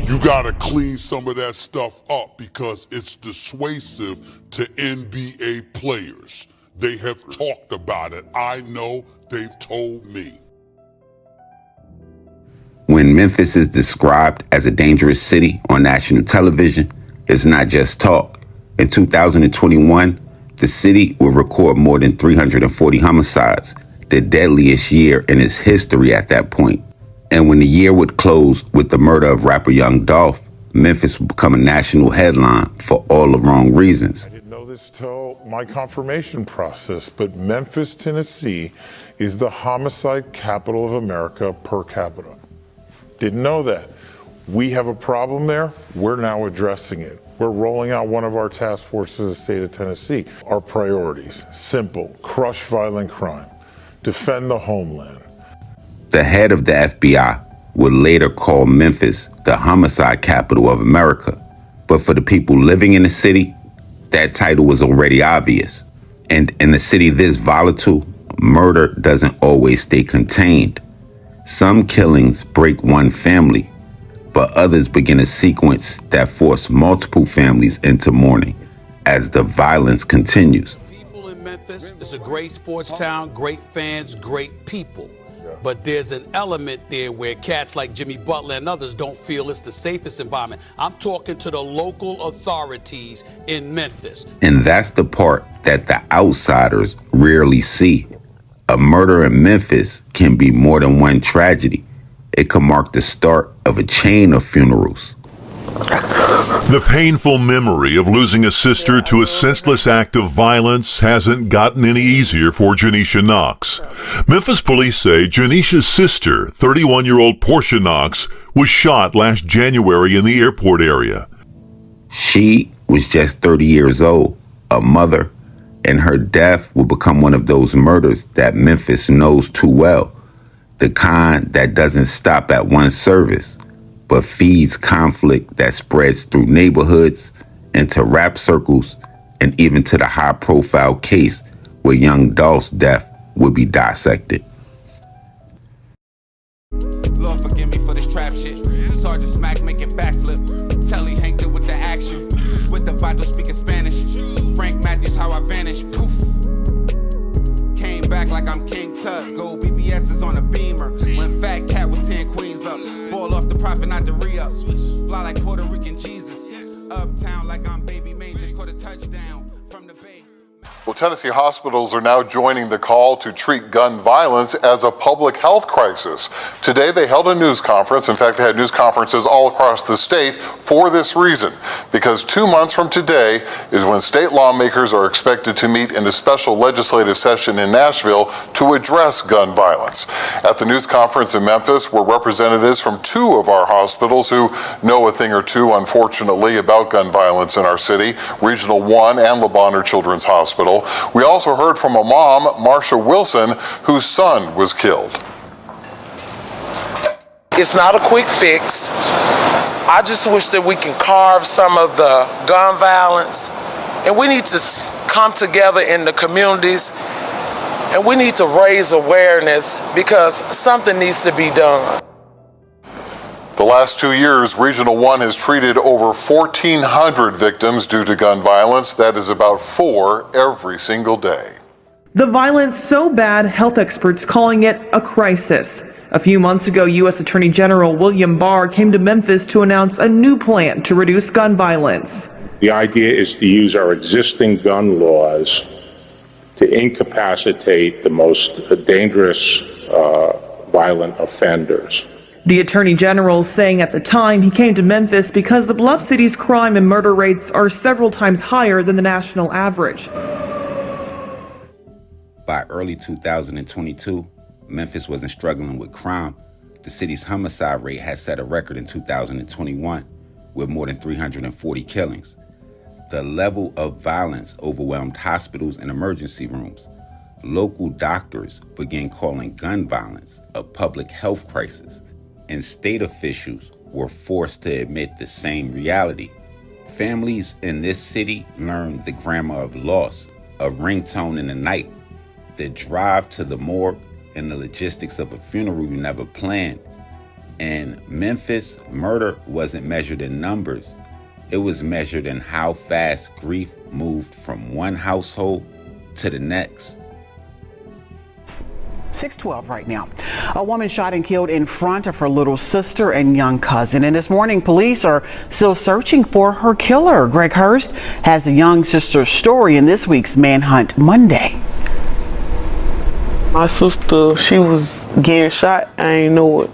You gotta clean some of that stuff up because it's dissuasive to NBA players. They have talked about it. I know, they've told me. When Memphis is described as a dangerous city on national television, it's not just talk. In 2021, the city will record more than 340 homicides, the deadliest year in its history at that point. And when the year would close with the murder of rapper Young Dolph, Memphis would become a national headline for all the wrong reasons. I didn't know this till my confirmation process, but Memphis, Tennessee is the homicide capital of America per capita. Didn't know that. We have a problem there. We're now addressing it. We're rolling out one of our task forces in the state of Tennessee. Our priorities, simple: crush violent crime, defend the homeland. The head of the FBI would later call Memphis the homicide capital of America. But for the people living in the city, that title was already obvious. And in a city this volatile, murder doesn't always stay contained. Some killings break one family, but others begin a sequence that force multiple families into mourning as the violence continues. People in Memphis, it's a great sports town, great fans, great people. But there's an element there where cats like Jimmy Butler and others don't feel it's the safest environment. I'm talking to the local authorities in Memphis. And that's the part that the outsiders rarely see. A murder in Memphis can be more than one tragedy. It can mark the start of a chain of funerals. The painful memory of losing a sister to a senseless act of violence hasn't gotten any easier for Janisha Knox. Memphis police say Janisha's sister, 31-year-old Porcha Knox, was shot last January in the airport area. She was just 30 years old, a mother, and her death will become one of those murders that Memphis knows too well. The kind that doesn't stop at one service, but feeds conflict that spreads through neighborhoods, into rap circles, and even to the high-profile case where Young Dolph's death would be dissected. Lord forgive me for this trap shit. Sergeant Smack making backflip. Telly Hank with the action. With the vital speaking Spanish. Frank Matthews how I vanish. Poof. Came back like I'm King Tut. Gold BBS is on a beamer. When Fat Cat was 10 queens up. Ball off the profit, not the re-up. Fly like Puerto Rican Jesus. Uptown like I'm Baby Maine. Just caught a touchdown from the Bay. Well, Tennessee hospitals are now joining the call to treat gun violence as a public health crisis. Today, they held a news conference. In fact, they had news conferences all across the state for this reason, because 2 months from today is when state lawmakers are expected to meet in a special legislative session in Nashville to address gun violence. At the news conference in Memphis were representatives from 2 of our hospitals who know a thing or two, unfortunately, about gun violence in our city, Regional 1 and Le Bonheur Children's Hospital. We also heard from a mom, Marsha Wilson, whose son was killed. It's not a quick fix. I just wish that we can carve some of the gun violence, and we need to come together in the communities, and we need to raise awareness because something needs to be done. The last 2 years, Regional 1 has treated over 1,400 victims due to gun violence. That is about 4 every single day. The violence so bad, health experts calling it a crisis. A few months ago, U.S. Attorney General William Barr came to Memphis to announce a new plan to reduce gun violence. The idea is to use our existing gun laws to incapacitate the most dangerous violent offenders. The Attorney General saying at the time he came to Memphis because the Bluff City's crime and murder rates are several times higher than the national average. By early 2022, Memphis wasn't struggling with crime. The city's homicide rate had set a record in 2021 with more than 340 killings. The level of violence overwhelmed hospitals and emergency rooms. Local doctors began calling gun violence a public health crisis, and state officials were forced to admit the same reality. Families in this city learned the grammar of loss, a ringtone in the night, the drive to the morgue, and the logistics of a funeral you never planned. In Memphis, murder wasn't measured in numbers. It was measured in how fast grief moved from one household to the next. 6:12 right now. A woman shot and killed in front of her little sister and young cousin. And this morning, police are still searching for her killer. Greg Hurst has the young sister's story in this week's Manhunt Monday. My sister, she was getting shot. I ain't know it.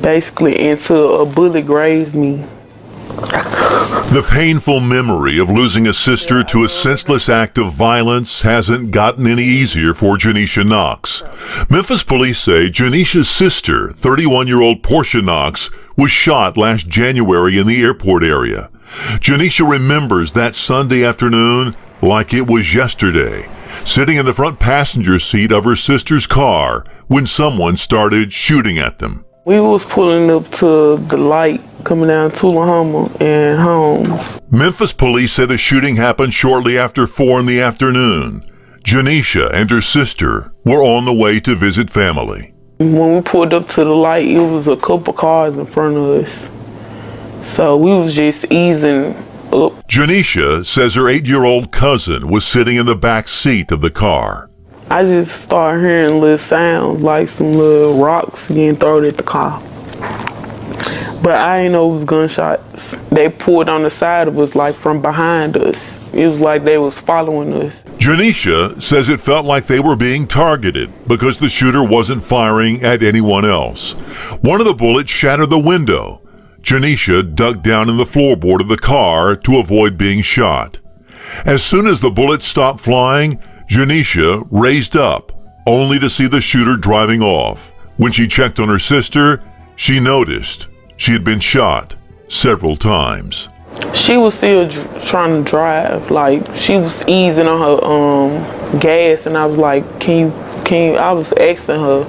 Basically, until a bullet grazed me. The painful memory of losing a sister to a senseless act of violence hasn't gotten any easier for Janisha Knox. Memphis police say Janisha's sister, 31-year-old Porcha Knox, was shot last January in the airport area. Janisha remembers that Sunday afternoon like it was yesterday, sitting in the front passenger seat of her sister's car when someone started shooting at them. We was pulling up to the light coming down Tullahoma and Holmes. Memphis police say the shooting happened shortly after 4 in the afternoon. Janisha and her sister were on the way to visit family. When we pulled up to the light, it was a couple cars in front of us. So we was just easing up. Janisha says her 8-year-old cousin was sitting in the back seat of the car. I just started hearing little sounds like some little rocks getting thrown at the car. But I didn't know it was gunshots. They pulled on the side of us like from behind us. It was like they was following us. Janisha says it felt like they were being targeted because the shooter wasn't firing at anyone else. One of the bullets shattered the window. Janisha ducked down in the floorboard of the car to avoid being shot. As soon as the bullets stopped flying, Janisha raised up, only to see the shooter driving off. When she checked on her sister, she noticed she had been shot several times. She was still trying to drive. Like, she was easing on her gas, and I was like, can you, I was asking her,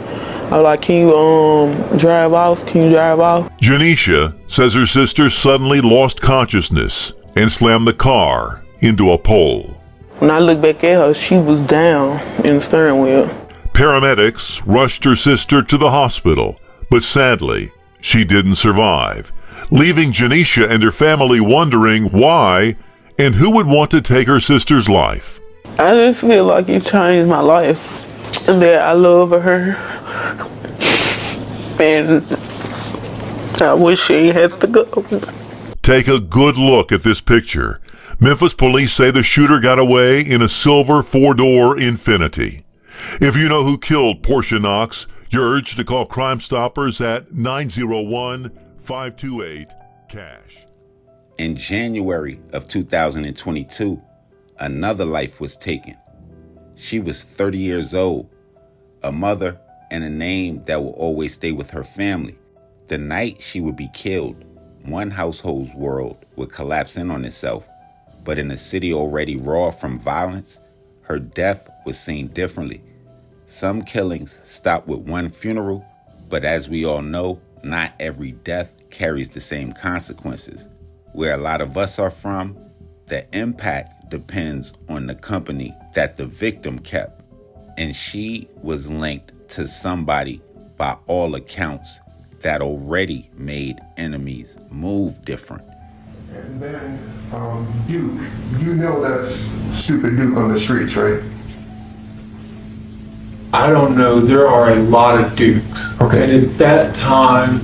I was like, can you drive off? Can you drive off? Janisha says her sister suddenly lost consciousness and slammed the car into a pole. When I looked back at her, she was down in the steering wheel. Paramedics rushed her sister to the hospital, but sadly, she didn't survive, leaving Janisha and her family wondering why and who would want to take her sister's life. I just feel like it changed my life, and that I love her, and I wish she had to go. Take a good look at this picture. Memphis police say the shooter got away in a silver 4-door Infiniti. If you know who killed Porcha Knox, you're urged to call Crime Stoppers at 901-528-CASH. In January of 2022, another life was taken. She was 30 years old, a mother, and a name that will always stay with her family. The night she would be killed, one household's world would collapse in on itself. But in a city already raw from violence, her death was seen differently. Some killings stop with one funeral, but as we all know, not every death carries the same consequences. Where a lot of us are from, the impact depends on the company that the victim kept. And she was linked to somebody, by all accounts, that already made enemies move different. And then Duke, you know that's stupid Duke on the streets, right? I don't know. There are a lot of Dukes. Okay. And at that time,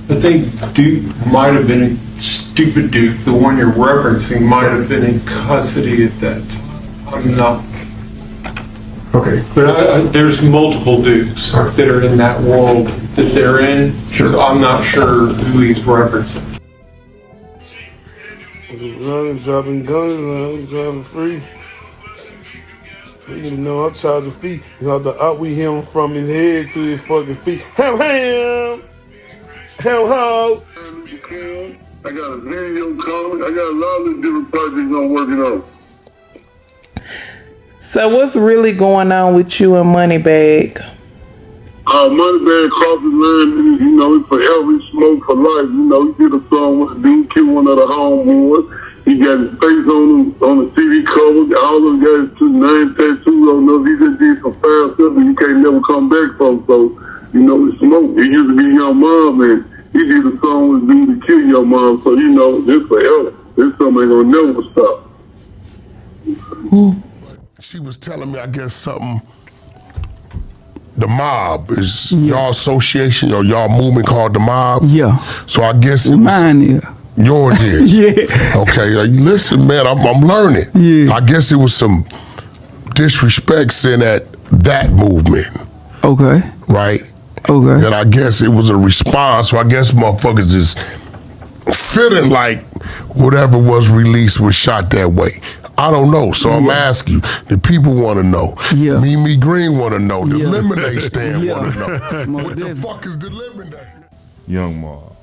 I think Duke might have been a stupid Duke. The one you're referencing might have been in custody at that time. I'm not. Okay. But there's multiple Dukes that are in that world that they're in. Sure. I'm not sure who he's referencing. Dropping guns, driving free. You know, I'm tired of feet. You know, the up we him from his head to his fucking feet. Ham, hell ho. I got a video coming. I got a lot of different projects I'm working on. So what's really going on with you and Moneybag? Moneybag crosses line, you know, it's forever, it's smoke for life. You know, he did a song with a dude, killed one of the homeboys. He got his face on the CD cover. All of them got his name tattooed on them. He just did some foul stuff that you can't never come back from. So, you know, it's smoke. He used to be Young Mom, and he did a song with me to kill your mom. So, you know, this forever. This something ain't gonna never stop. She was telling me, I guess, something. The MOBB is y'all association or y'all movement called the MOBB? Yeah. So I guess it was mine is. Yours is? Yeah. Okay, listen, man, I'm learning. Yeah. I guess it was some disrespect sent at that movement. Okay. Right? Okay. And I guess it was a response, so I guess motherfuckers is feeling like whatever was released was shot that way. I don't know, so I'm asking you. The people want to know. Yeah. Mimi Green want to know. The lemonade stand want to know. What the definitely. fuck is the lemonade? Young Mob.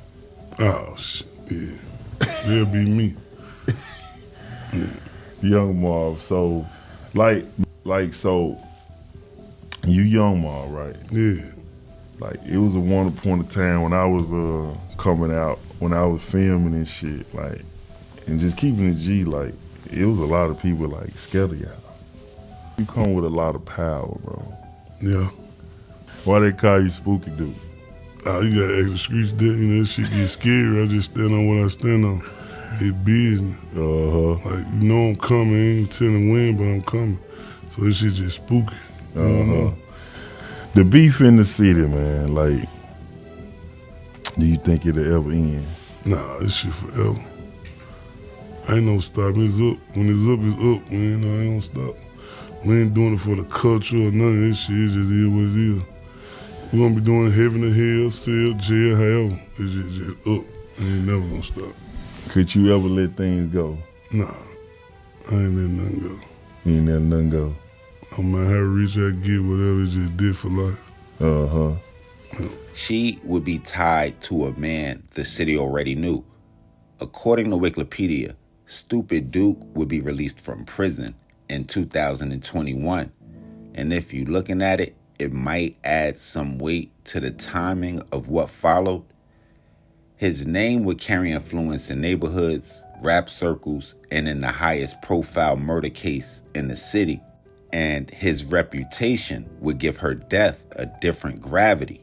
Oh, shit. Yeah. It'll be me. Young Mob. So, so, you Young Mob, right? Yeah. Like, it was a one point of time when I was coming out, when I was filming and shit, like, and just keeping it G, like, it was a lot of people, like, scared of y'all. You come with a lot of power, bro. Yeah. Why they call you Spooky Dude? Oh, you got extra streets there, you know, that shit get scary. I just stand on what I stand on. It's business. Like, you know I'm coming, I ain't telling when, but I'm coming. So this shit just spooky. The beef in the city, man, like, do you think it'll ever end? Nah, this shit forever. Ain't no stopping. It's up. When it's up, it's up, man. I ain't gonna stop. We ain't doing it for the culture or none of this shit. It just is what it is. We're gonna be doing heaven to hell, cell, jail, however. It's just up. I ain't never gonna stop. Could you ever let things go? Nah, I ain't letting nothing go. You ain't letting nothing go? No matter how rich I get, whatever, it's just dead for life. She would be tied to a man the city already knew. According to Wikipedia, Stupid Duke would be released from prison in 2021. And if you're looking at it, it might add some weight to the timing of what followed. His name would carry influence in neighborhoods, rap circles, and in the highest profile murder case in the city. And his reputation would give her death a different gravity.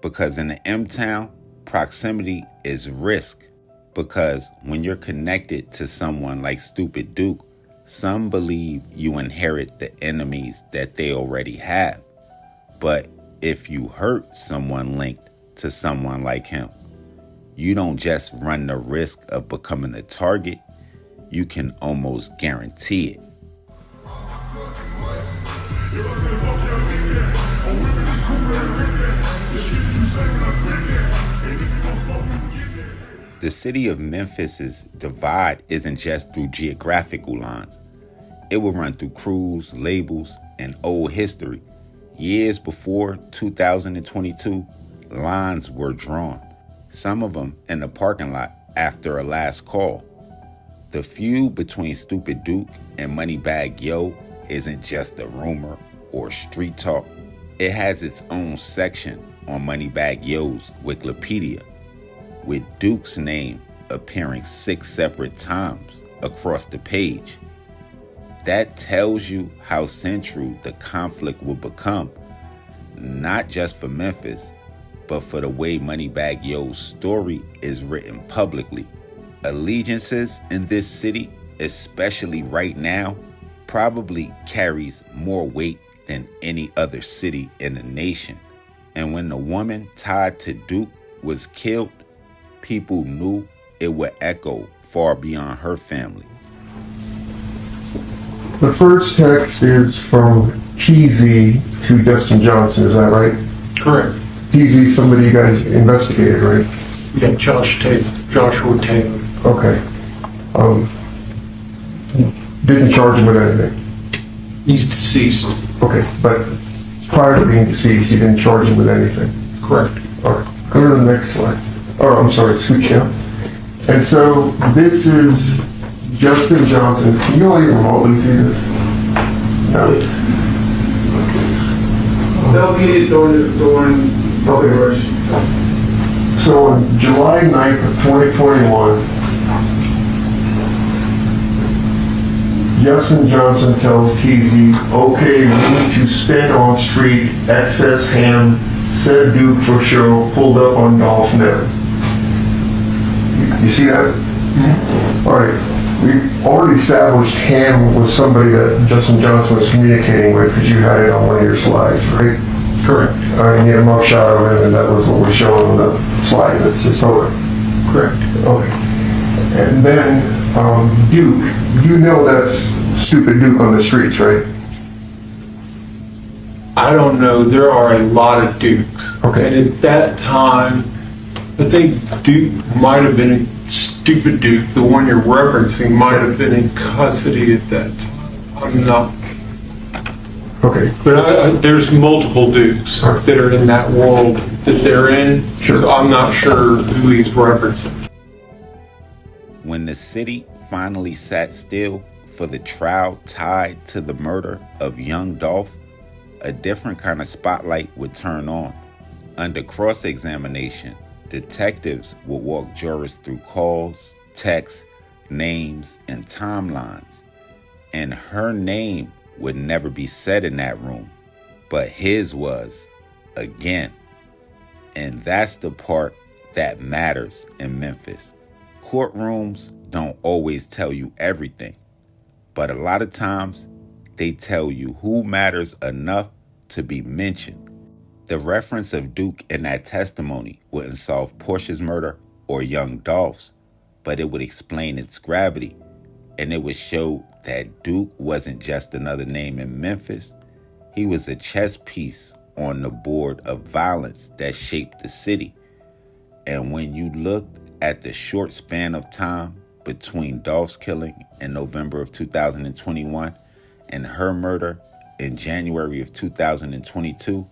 Because in the M-Town, proximity is risk. Because when you're connected to someone like Stupid Duke, some believe you inherit the enemies that they already have. But if you hurt someone linked to someone like him, you don't just run the risk of becoming a target, you can almost guarantee it. The city of Memphis's divide isn't just through geographical lines. It will run through crews, labels, and old history. Years before 2022, lines were drawn, some of them in the parking lot after a last call. The feud between Stupid Duke and Moneybag Yo isn't just a rumor or street talk. It has its own section on Moneybag Yo's Wikipedia, with Duke's name appearing 6 separate times across the page. That tells you how central the conflict will become, not just for Memphis, but for the way Moneybag Yo's story is written publicly. Allegiances in this city, especially right now, probably carries more weight than any other city in the nation. And when the woman tied to Duke was killed, people knew it would echo far beyond her family. The first text is from TZ to Justin Johnson, is that right? Correct. TZ, somebody you guys investigated, right? Yeah, Joshua Taylor. Okay. Didn't charge him with anything? He's deceased. Okay, but prior to being deceased, you didn't charge him with anything? Correct. All right, go to the next slide. Oh, I'm sorry, switch out. And so this is Justin Johnson. Can you all even remotely see this? No. They'll get it during Okay. So on July 9th of 2021, Justin Johnson tells TZ, okay, we need to spend on street excess ham said Duke for sure pulled up on Dolph Neb. You see that? Mm-hmm. All right. We already established Ham was somebody that Justin Johnson was communicating with because you had it on one of your slides, right? Correct. All right, and you had a mugshot of him, and that was what we're showing on the slide. That's his photo. Correct. Okay. And then Duke, you know that's stupid Duke on the streets, right? I don't know. There are a lot of Dukes. Okay. And at that time, I think Duke might have been a stupid Duke. The one you're referencing might have been in custody at that time. I'm not. Okay. But there's multiple Dukes that are in that world that they're in. Sure. I'm not sure who he's referencing. When the city finally sat still for the trial tied to the murder of young Dolph, a different kind of spotlight would turn on. Under cross-examination, detectives would walk jurors through calls, texts, names, and timelines. And her name would never be said in that room, but his was, again. And that's the part that matters in Memphis. Courtrooms don't always tell you everything, but a lot of times they tell you who matters enough to be mentioned. The reference of Duke in that testimony wouldn't solve Porcha's murder or young Dolph's, but it would explain its gravity, and it would show that Duke wasn't just another name in Memphis. He was a chess piece on the board of violence that shaped the city. And when you looked at the short span of time between Dolph's killing in November of 2021 and her murder in January of 2022,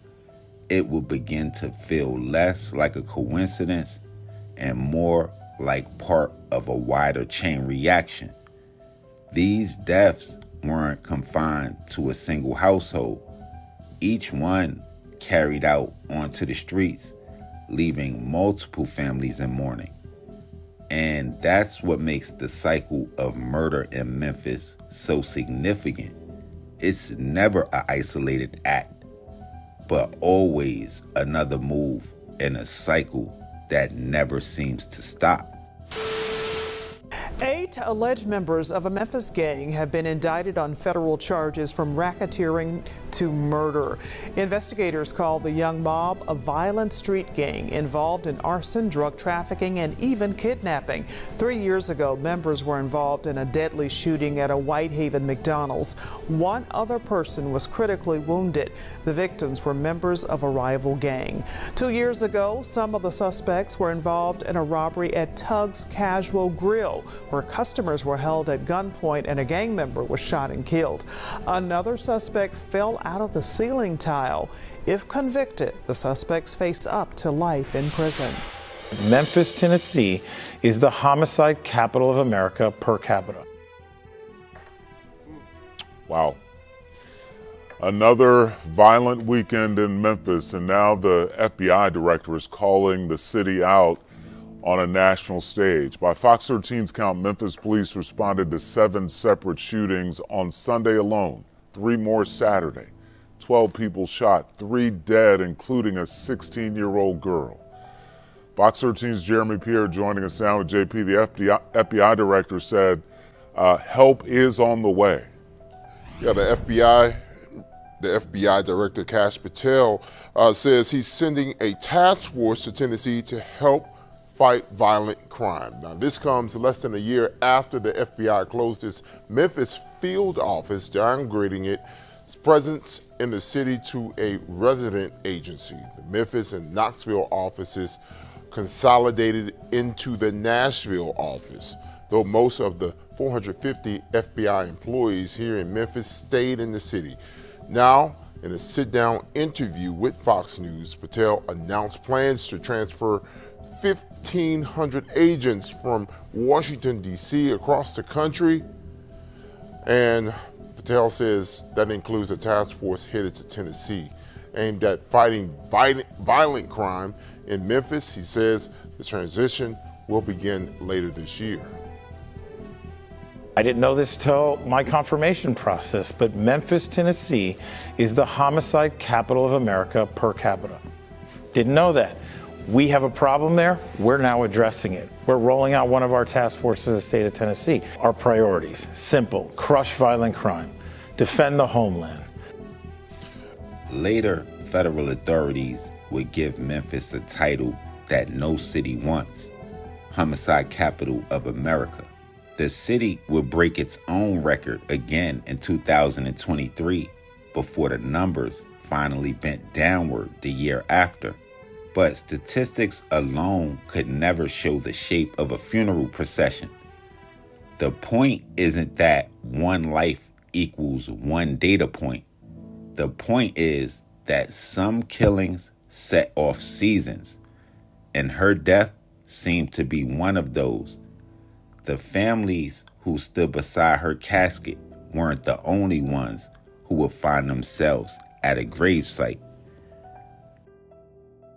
it will begin to feel less like a coincidence and more like part of a wider chain reaction. These deaths weren't confined to a single household. Each one carried out onto the streets, leaving multiple families in mourning. And that's what makes the cycle of murder in Memphis so significant. It's never an isolated act, but always another move in a cycle that never seems to stop. 8 alleged members of a Memphis gang have been indicted on federal charges from racketeering to murder. Investigators call the Young Mob a violent street gang involved in arson, drug trafficking, and even kidnapping. 3 years ago, members were involved in a deadly shooting at a Whitehaven McDonald's. 1 other person was critically wounded. The victims were members of a rival gang. 2 years ago, some of the suspects were involved in a robbery at Tug's Casual Grill, where customers were held at gunpoint and a gang member was shot and killed. Another suspect fell out of the ceiling tile. If convicted, the suspects face up to life in prison. Memphis, Tennessee is the homicide capital of America per capita. Wow. Another violent weekend in Memphis, and now the FBI director is calling the city out on a national stage. By Fox 13's count, Memphis police responded to 7 separate shootings on Sunday alone, 3 more Saturday. 12 people shot, 3 dead, including a 16-year-old girl. Fox 13's Jeremy Pierre joining us now with JP. The FBI director said help is on the way. Yeah, the FBI director, Kash Patel, says he's sending a task force to Tennessee to help fight violent crime. Now, this comes less than a year after the FBI closed its Memphis field office, downgrading its presence in the city to a resident agency. The Memphis and Knoxville offices consolidated into the Nashville office, though most of the 450 FBI employees here in Memphis stayed in the city. Now, in a sit-down interview with Fox News, Patel announced plans to transfer 1,500 agents from Washington, D.C. across the country. And Patel says that includes a task force headed to Tennessee aimed at fighting violent crime in Memphis. He says the transition will begin later this year. I didn't know this till my confirmation process, but Memphis, Tennessee is the homicide capital of America per capita. Didn't know that. We have a problem there. We're now addressing it. We're rolling out one of our task forces in the state of Tennessee. Our priorities, simple: crush violent crime, defend the homeland. Later, federal authorities would give Memphis a title that no city wants: homicide capital of America. The city would break its own record again in 2023 before the numbers finally bent downward the year after. But statistics alone could never show the shape of a funeral procession. The point isn't that one life equals one data point. The point is that some killings set off seasons, and her death seemed to be one of those. The families who stood beside her casket weren't the only ones who would find themselves at a gravesite.